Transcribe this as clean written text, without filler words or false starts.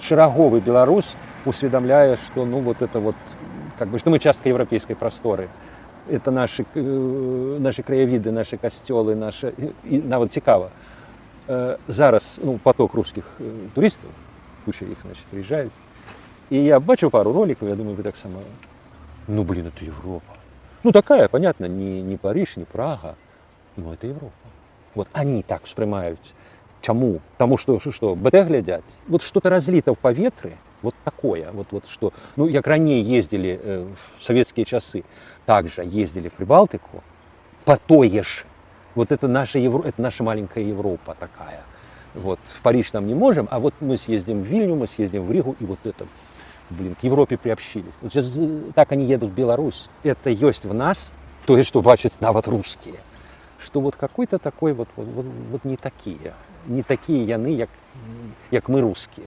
шараговы беларус усведомляе, што ну вот это вот как бы, што мы частка еўрапейскай прасторы. Это наши краявіды, наши касцёлы, і нават цікава. Зараз поток русских турыстаў, куча іх, значит, приезжают. И я бачыў пару роликов, я думаю, вы так само. Ну, блин, это Европа. Ну, такая, понятно, не Париж, не Прага, но это Европа. Вот они так успрымаюць. Чаму? Таму што БТ глядзяць. Вот что-то разлито в паветры, вот такое, вот что, ну, як раней ездили в советские часы, также ездили в Прибалтику, по тое ж. Вот это наша маленькая Европа такая. Вот в Париж нам не можем, а вот мы съездим в Вильню, мы съездим в Ригу, и вот это, блин, к Европе приобщились. Вот сейчас так они едут в Беларусь. Это есть в нас, то, что бачат нават русские. Что вот какой-то такой вот не такие яны, як мы русские.